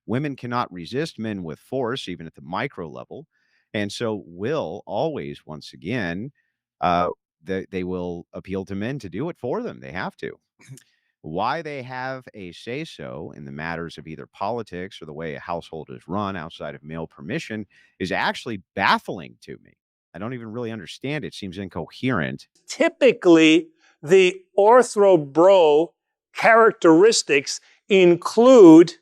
Women cannot resist men with force, even at the micro level. And so will always, once again, uh, they will appeal to men to do it for them. They have to. Why they have a say so in the matters of either politics or the way a household is run outside of male permission is actually baffling to me. I don't even really understand it. Seems incoherent. Typically, the orthobro characteristics include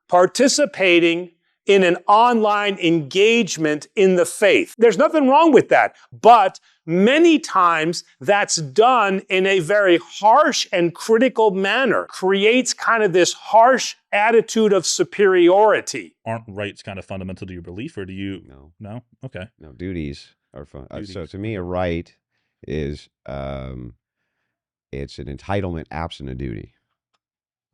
participating in an online engagement in the faith. There's nothing wrong with that, but many times that's done in a very harsh and critical manner, creates kind of this harsh attitude of superiority. Aren't rights kind of fundamental to your belief, or do you? No. No? Okay. No, duties are fun. So Duties. to me, a right is it's an entitlement absent a duty.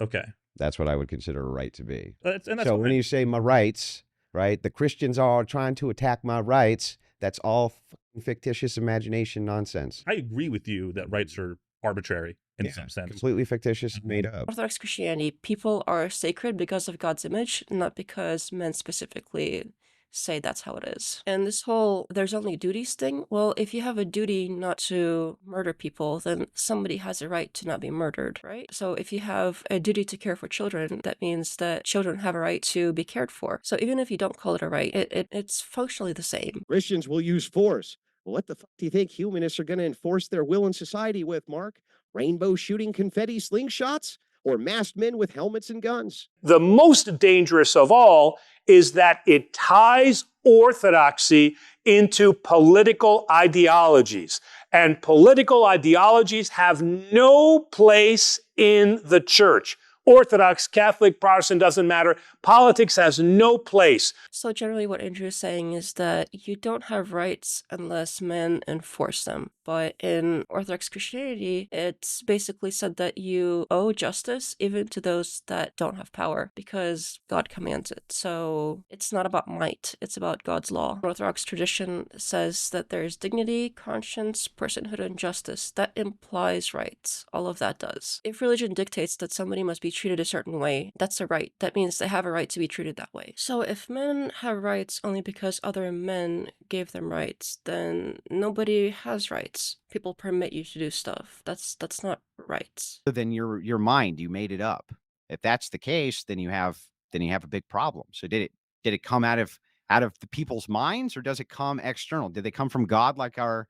Okay. That's what I would consider a right to be. And that's So when fine. you say my rights, right, the Christians are trying to attack my rights, that's all fictitious imagination nonsense. I agree with you that rights are arbitrary in some sense. Completely fictitious, made up. Orthodox Christianity, people are sacred because of God's image, not because men specifically say that's how it is. And this whole there's only duties thing, well, if you have a duty not to murder people, then somebody has a right to not be murdered, right? So if you have a duty to care for children, that means that children have a right to be cared for. So even if you don't call it a right, it's functionally the same. Christians will use force. Well, what the fuck do you think humanists are going to enforce their will in society with, Mark? Rainbow shooting confetti slingshots? Or masked men with helmets and guns? The most dangerous of all is that it ties orthodoxy into political ideologies. And political ideologies have no place in the church. Orthodox, Catholic, Protestant, doesn't matter. Politics has no place. So generally what Andrew is saying is that you don't have rights unless men enforce them. But in Orthodox Christianity, it's basically said that you owe justice even to those that don't have power because God commands it. So it's not about might, it's about God's law. Orthodox tradition says that there's dignity, conscience, personhood, and justice. That implies rights. All of that does. If religion dictates that somebody must be treated a certain way, that's a right. That means they have a right to be treated that way. So if men have rights only because other men gave them rights, then nobody has rights. People permit you to do stuff. That's not rights. So then your mind, you made it up. If that's the case, then you have a big problem. So did it come out of the people's minds, or does it come external? Did they come from God like our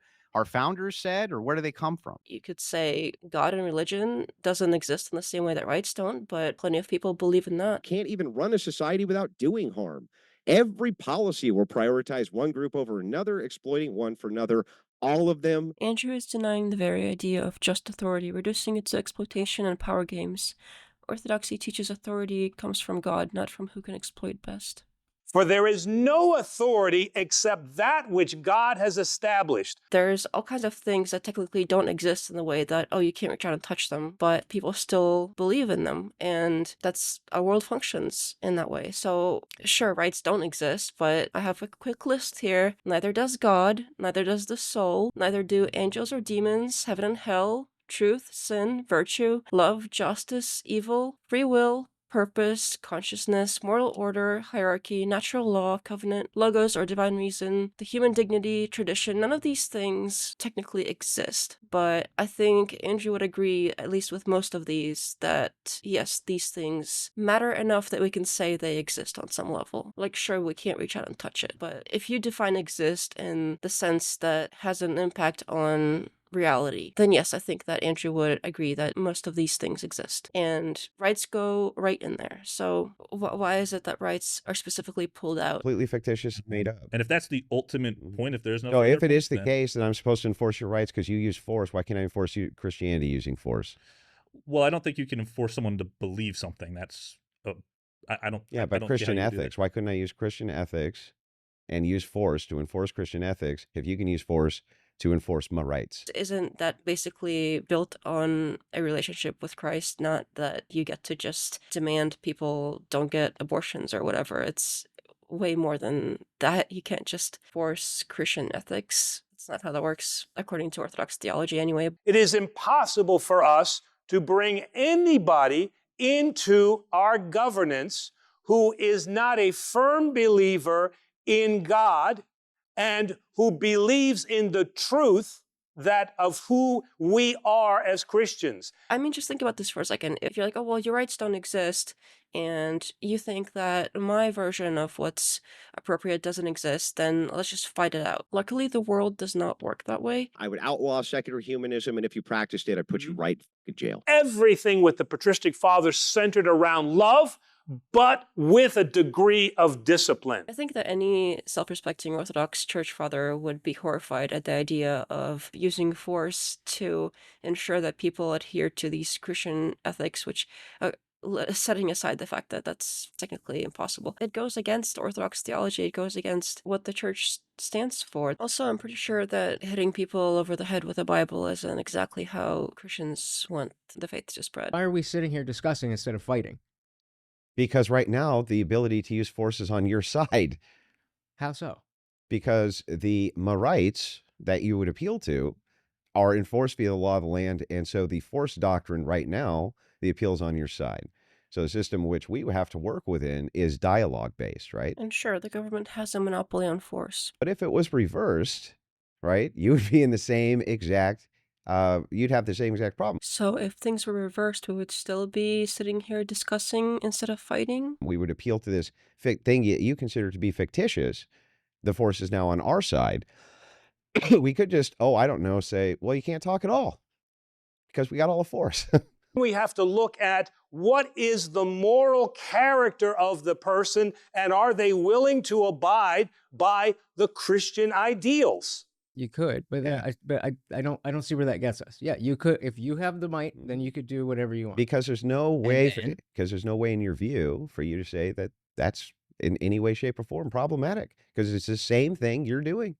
founders said, or where do they come from? You could say God and religion doesn't exist in the same way that rights don't, but plenty of people believe in that. Can't even run a society without doing harm. Every policy will prioritize one group over another, exploiting one for another. All of them. Andrew is denying the very idea of just authority, reducing it to exploitation and power games. Orthodoxy teaches authority comes from God, not from who can exploit best. For there is no authority except that which God has established. There's all kinds of things that technically don't exist in the way that, oh, you can't reach out and touch them, but people still believe in them, and that's our world functions in that way. So sure, rights don't exist, but I have a quick list here. Neither does God, neither does the soul, neither do angels or demons, heaven and hell, truth, sin, virtue, love, justice, evil, free will, purpose, consciousness, moral order, hierarchy, natural law, covenant, logos or divine reason, the human dignity, tradition. None of these things technically exist. But I think Andrew would agree, at least with most of these, that yes, these things matter enough that we can say they exist on some level. Like, sure, we can't reach out and touch it, but if you define exist in the sense that has an impact on reality, then yes, I think that Andrew would agree that most of these things exist. And rights go right in there. So why is it that rights are specifically pulled out? Completely fictitious, made up. And if that's the ultimate point, if there's no... So if it is the case that I'm supposed to enforce your rights because you use force, why can't I enforce Christianity using force? Well, I don't think you can enforce someone to believe something. That's... I don't... Yeah, but Christian ethics. Why couldn't I use Christian ethics and use force to enforce Christian ethics if you can use force to enforce my rights? Isn't that basically built on a relationship with Christ, not that you get to just demand people don't get abortions or whatever? It's way more than that. You can't just force Christian ethics. It's not how that works, according to Orthodox theology anyway. It is impossible for us to bring anybody into our governance who is not a firm believer in God and who believes in the truth that of who we are as Christians. I mean, just think about this for a second. If you're like, oh, well, your rights don't exist, and you think that my version of what's appropriate doesn't exist, then let's just fight it out. Luckily, the world does not work that way. I would outlaw secular humanism, and if you practiced it, I'd put you right in jail. Everything with the patristic fathers centered around love, but with a degree of discipline. I think that any self-respecting Orthodox church father would be horrified at the idea of using force to ensure that people adhere to these Christian ethics, which, setting aside the fact that that's technically impossible. It goes against Orthodox theology. It goes against what the church stands for. Also, I'm pretty sure that hitting people over the head with a Bible isn't exactly how Christians want the faith to spread. Why are we sitting here discussing instead of fighting? Because right now, the ability to use force is on your side. How so? Because the rights that you would appeal to are enforced via the law of the land. And so the force doctrine right now, the appeal is on your side. So the system which we have to work within is dialogue-based, right? And sure, the government has a monopoly on force. But if it was reversed, right, you would be in the same exact, you'd have the same exact problem. So if things were reversed, we would still be sitting here discussing instead of fighting? We would appeal to this thing you consider to be fictitious. The force is now on our side. We could just, I don't know, say, well, you can't talk at all because we got all the force. We have to look at what is the moral character of the person, and are they willing to abide by the Christian ideals? You could, but I don't see where that gets us. Yeah, you could, if you have the might, then you could do whatever you want. Because there's no way, in your view for you to say that that's in any way, shape, or form problematic, because it's the same thing you're doing.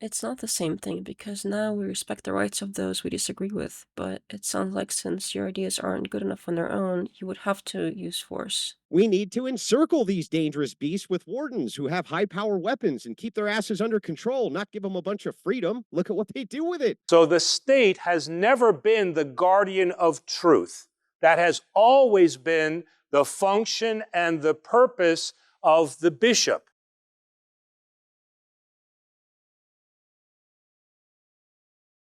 It's not the same thing, because now we respect the rights of those we disagree with, but it sounds like since your ideas aren't good enough on their own, you would have to use force. We need to encircle these dangerous beasts with wardens who have high-power weapons and keep their asses under control, not give them a bunch of freedom. Look at what they do with it. So the state has never been the guardian of truth. That has always been the function and the purpose of the bishop.